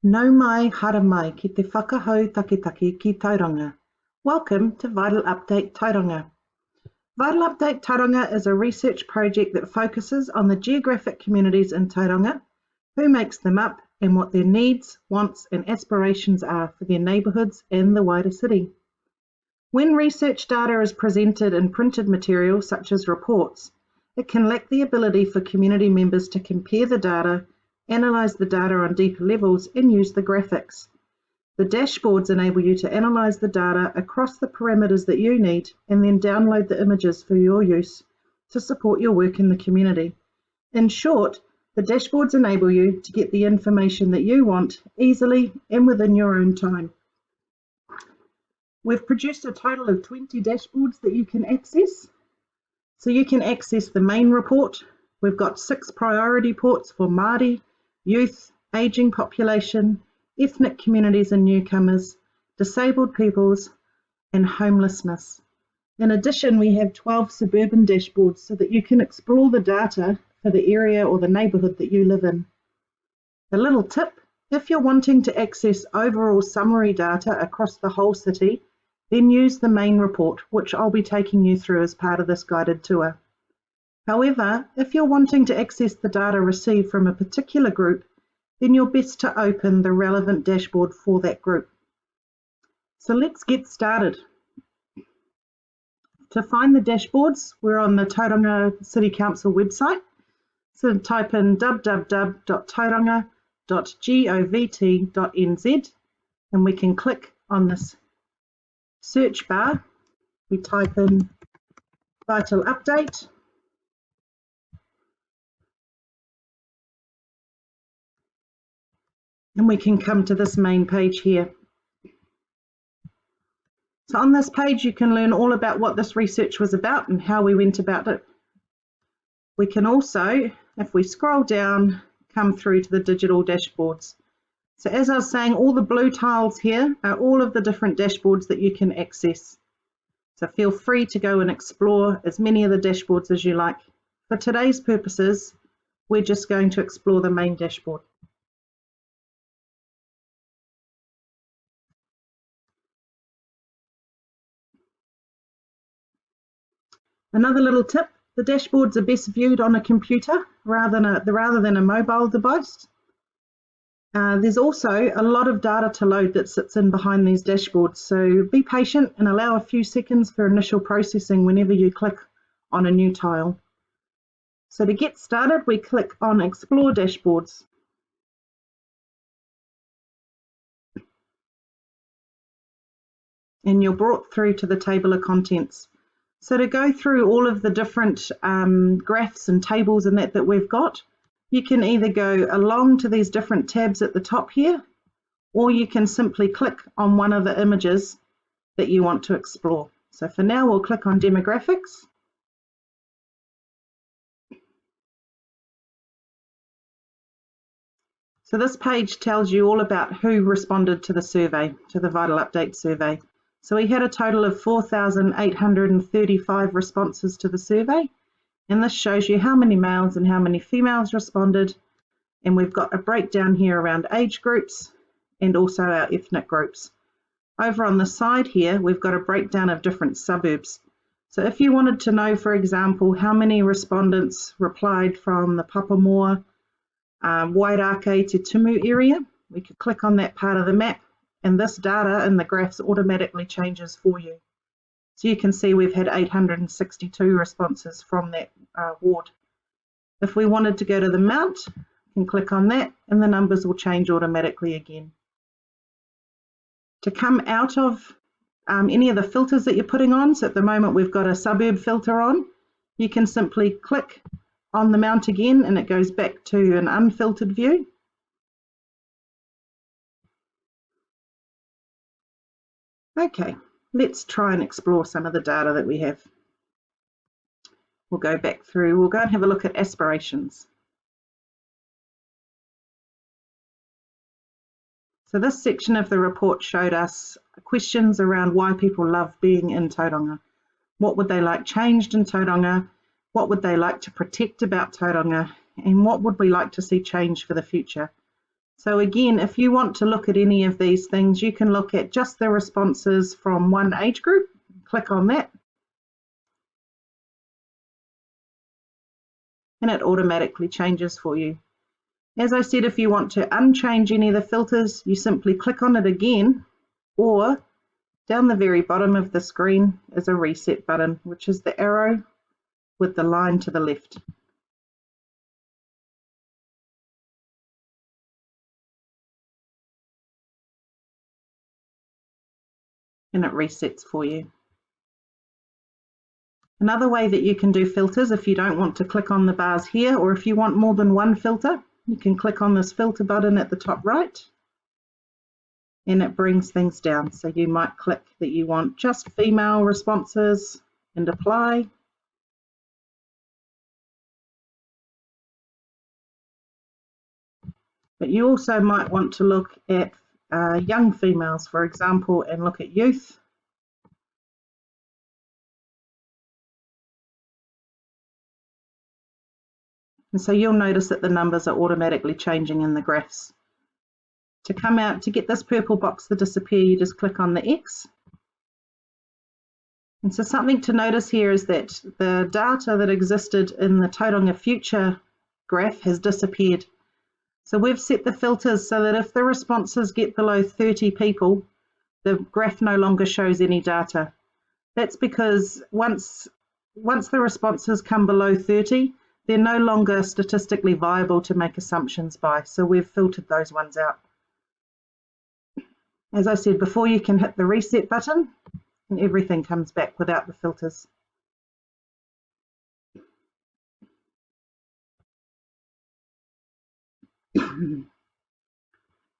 Nau mai, hara mai, ki te whakahau taketake ki Tauranga. Welcome to Vital Update Tauranga. Vital Update Tauranga is a research project that focuses on the geographic communities in Tauranga, who makes them up, and what their needs, wants and aspirations are for their neighbourhoods and the wider city. When research data is presented in printed material such as reports, it can lack the ability for community members to compare the data, analyse the data on deeper levels and use the graphics. The dashboards enable you to analyse the data across the parameters that you need and then download the images for your use to support your work in the community. In short, the dashboards enable you to get the information that you want easily and within your own time. We've produced a total of 20 dashboards that you can access. So you can access the main report. We've got 6 priority reports for Māori, youth, ageing population, ethnic communities and newcomers, disabled peoples, and homelessness. In addition, we have 12 suburban dashboards so that you can explore the data for the area or the neighbourhood that you live in. A little tip, if you're wanting to access overall summary data across the whole city, then use the main report, which I'll be taking you through as part of this guided tour. However, if you're wanting to access the data received from a particular group, then you're best to open the relevant dashboard for that group. So let's get started. To find the dashboards, we're on the Tauranga City Council website. So type in www.tauranga.govt.nz and we can click on this search bar. We type in Vital Update. And we can come to this main page here. So on this page you can learn all about what this research was about and how we went about it. We can also, if we scroll down, come through to the digital dashboards. So as I was saying, all the blue tiles here are all of the different dashboards that you can access. So feel free to go and explore as many of the dashboards as you like. For today's purposes, we're just going to explore the main dashboard. Another little tip, the dashboards are best viewed on a computer rather than a mobile device. There's also a lot of data to load that sits in behind these dashboards, so be patient and allow a few seconds for initial processing whenever you click on a new tile. So to get started, we click on Explore Dashboards. And you're brought through to the table of contents. So to go through all of the different graphs and tables and that we've got, you can either go along to these different tabs at the top here, or you can simply click on one of the images that you want to explore. So for now, we'll click on Demographics. So this page tells you all about who responded to the survey, to the Vital Update survey. So we had a total of 4,835 responses to the survey, and this shows you how many males and how many females responded, and we've got a breakdown here around age groups and also our ethnic groups. Over on the side here, we've got a breakdown of different suburbs. So if you wanted to know, for example, how many respondents replied from the Papamoa, Wairake to Tumu area, we could click on that part of the map, and this data in the graphs automatically changes for you. So you can see we've had 862 responses from that ward. If we wanted to go to the Mount, you can click on that and the numbers will change automatically again. To come out of any of the filters that you're putting on, so at the moment we've got a suburb filter on, you can simply click on the Mount again and it goes back to an unfiltered view. Okay, let's try and explore some of the data that we have. We'll go back through, we'll go and have a look at aspirations. So this section of the report showed us questions around why people love being in Tauranga. What would they like changed in Tauranga? What would they like to protect about Tauranga? And what would we like to see change for the future? So again, if you want to look at any of these things, you can look at just the responses from one age group, click on that, and it automatically changes for you. As I said, if you want to unchange any of the filters, you simply click on it again, or down the very bottom of the screen is a reset button, which is the arrow with the line to the left. And it resets for you. Another way that you can do filters, if you don't want to click on the bars here, or if you want more than one filter, you can click on this filter button at the top right, and it brings things down. So you might click that you want just female responses and apply. But you also might want to look at young females, for example, and look at youth. And so you'll notice that the numbers are automatically changing in the graphs. To come out, to get this purple box to disappear, you just click on the X. And so something to notice here is that the data that existed in the Tauranga Future graph has disappeared. So we've set the filters so that if the responses get below 30 people, the graph no longer shows any data. That's because once the responses come below 30, they're no longer statistically viable to make assumptions by. So we've filtered those ones out. As I said before, you can hit the reset button and everything comes back without the filters.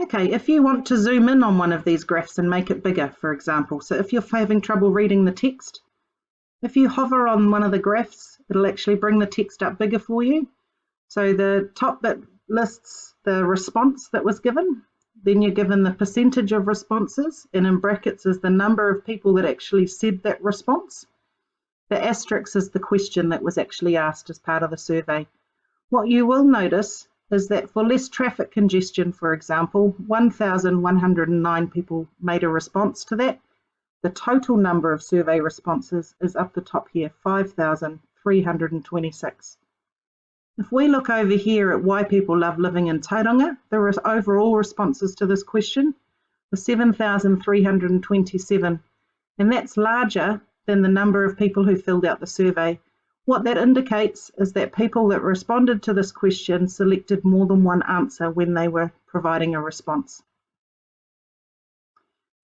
Okay, if you want to zoom in on one of these graphs and make it bigger, for example, so if you're having trouble reading the text, if you hover on one of the graphs, it'll actually bring the text up bigger for you. So the top bit lists the response that was given, then you're given the percentage of responses, and in brackets is the number of people that actually said that response. The asterisk is the question that was actually asked as part of the survey. What you will notice is that for less traffic congestion, for example, 1,109 people made a response to that. The total number of survey responses is up the top here, 5,326. If we look over here at why people love living in Tauranga, the overall responses to this question were 7,327, and that's larger than the number of people who filled out the survey. What that indicates is that people that responded to this question selected more than one answer when they were providing a response.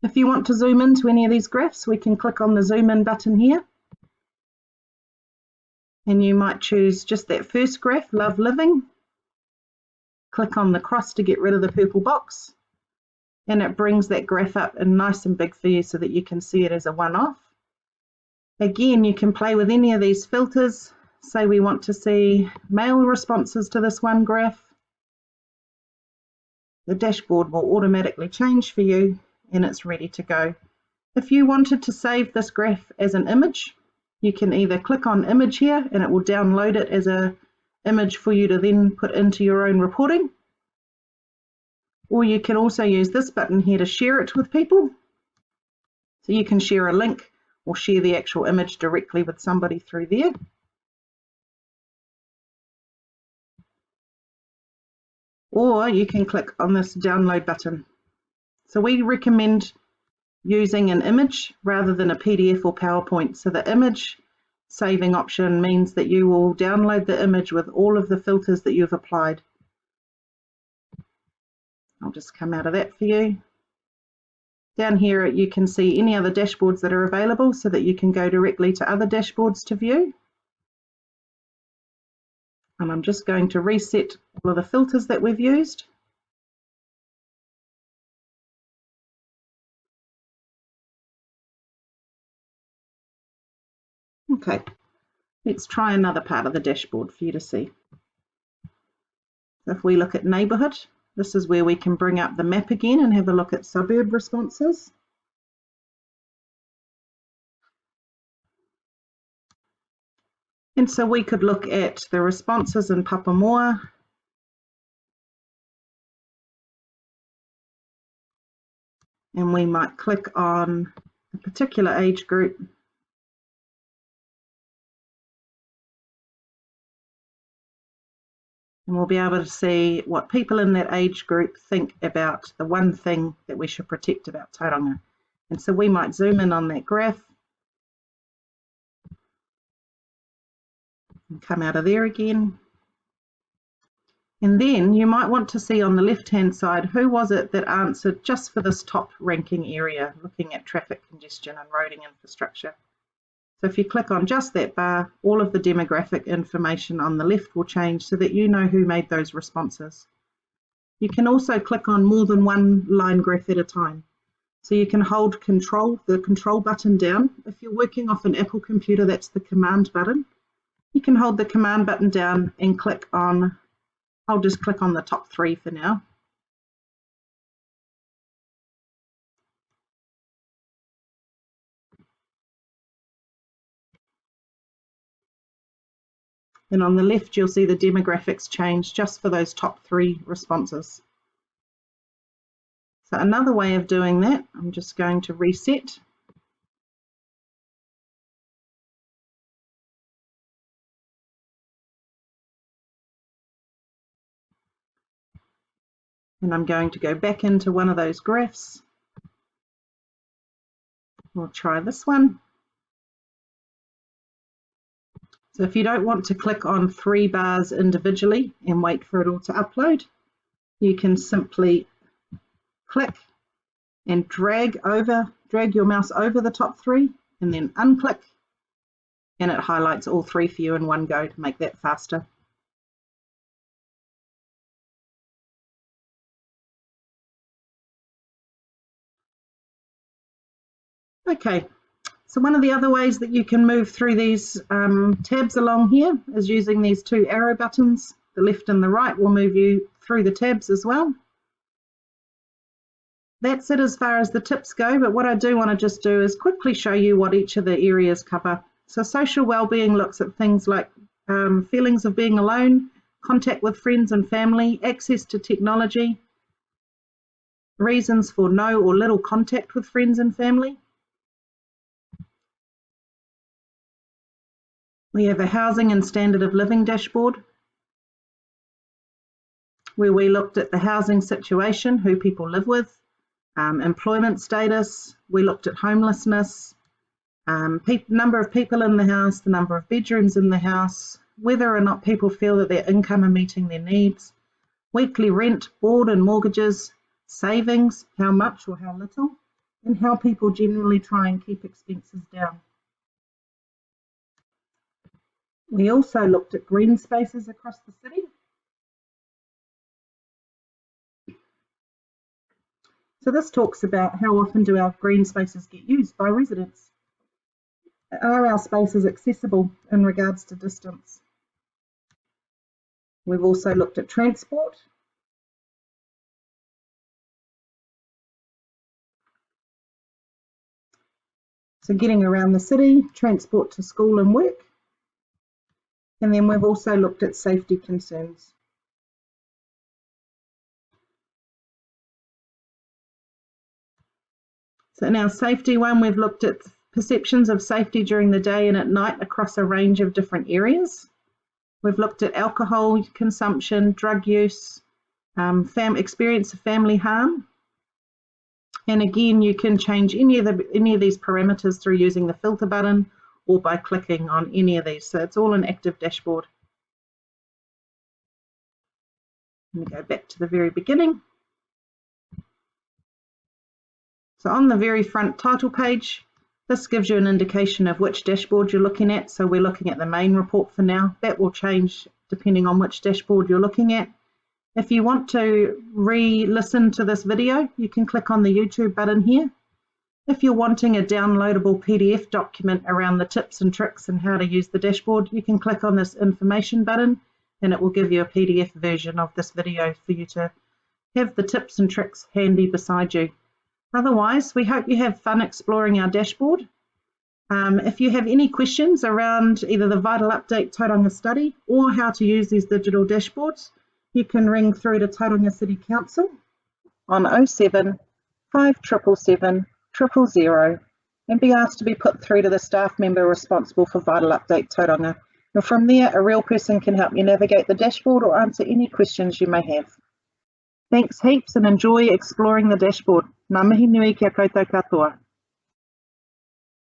If you want to zoom into any of these graphs, we can click on the zoom in button here. And you might choose just that first graph, love living. Click on the cross to get rid of the purple box. And it brings that graph up and nice and big for you so that you can see it as a one-off. Again, you can play with any of these filters. Say we want to see male responses to this one graph. The dashboard will automatically change for you and it's ready to go. If you wanted to save this graph as an image, you can either click on image here and it will download it as an image for you to then put into your own reporting. Or you can also use this button here to share it with people. So you can share a link or share the actual image directly with somebody through there. Or you can click on this download button. So we recommend using an image rather than a PDF or PowerPoint. So the image saving option means that you will download the image with all of the filters that you've applied. I'll just come out of that for you. Down here you can see any other dashboards that are available so that you can go directly to other dashboards to view. And I'm just going to reset all of the filters that we've used. Okay, let's try another part of the dashboard for you to see. If we look at neighbourhood, this is where we can bring up the map again and have a look at suburb responses. And so we could look at the responses in Papamoa, and we might click on a particular age group. And we'll be able to see what people in that age group think about the one thing that we should protect about Tauranga. And so we might zoom in on that graph and come out of there again. And then you might want to see on the left-hand side, who was it that answered just for this top ranking area, looking at traffic congestion and roading infrastructure. So if you click on just that bar, all of the demographic information on the left will change so that you know who made those responses. You can also click on more than one line graph at a time. So you can hold the control button down. If you're working off an Apple computer, that's the command button. You can hold the command button down and click on, I'll just click on the top 3 for now. And on the left, you'll see the demographics change just for those top 3 responses. So another way of doing that, I'm just going to reset. And I'm going to go back into one of those graphs. We'll try this one. So if you don't want to click on 3 bars individually and wait for it all to upload, you can simply click and drag your mouse over the top 3 and then unclick, and it highlights all 3 for you in one go to make that faster. Okay, so one of the other ways that you can move through these tabs along here is using these 2 arrow buttons. The left and the right will move you through the tabs as well. That's it as far as the tips go, but what I do want to just do is quickly show you what each of the areas cover. So social wellbeing looks at things like feelings of being alone, contact with friends and family, access to technology, reasons for no or little contact with friends and family. We have a housing and standard of living dashboard, where we looked at the housing situation, who people live with, employment status. We looked at homelessness, number of people in the house, the number of bedrooms in the house, whether or not people feel that their income are meeting their needs, weekly rent, board and mortgages, savings, how much or how little, and how people generally try and keep expenses down. We also looked at green spaces across the city. So this talks about how often do our green spaces get used by residents. Are our spaces accessible in regards to distance? We've also looked at transport. So getting around the city, transport to school and work. And then we've also looked at safety concerns. So in our safety one, we've looked at perceptions of safety during the day and at night across a range of different areas. We've looked at alcohol consumption, drug use, experience of family harm. And again, you can change any of these parameters through using the filter button or by clicking on any of these. So it's all an active dashboard. Let me go back to the very beginning. So on the very front title page, this gives you an indication of which dashboard you're looking at. So we're looking at the main report for now. That will change depending on which dashboard you're looking at. If you want to re-listen to this video, you can click on the YouTube button here. If you're wanting a downloadable PDF document around the tips and tricks and how to use the dashboard, you can click on this information button and it will give you a PDF version of this video for you to have the tips and tricks handy beside you. Otherwise, we hope you have fun exploring our dashboard. If you have any questions around either the Vital Update Tauranga study or how to use these digital dashboards, you can ring through to Tauranga City Council on 07 5777 000 and be asked to be put through to the staff member responsible for Vital Update Tauranga. And from there, a real person can help you navigate the dashboard or answer any questions you may have. Thanks heaps and enjoy exploring the dashboard. Ngā mihi nui kia koutou katoa.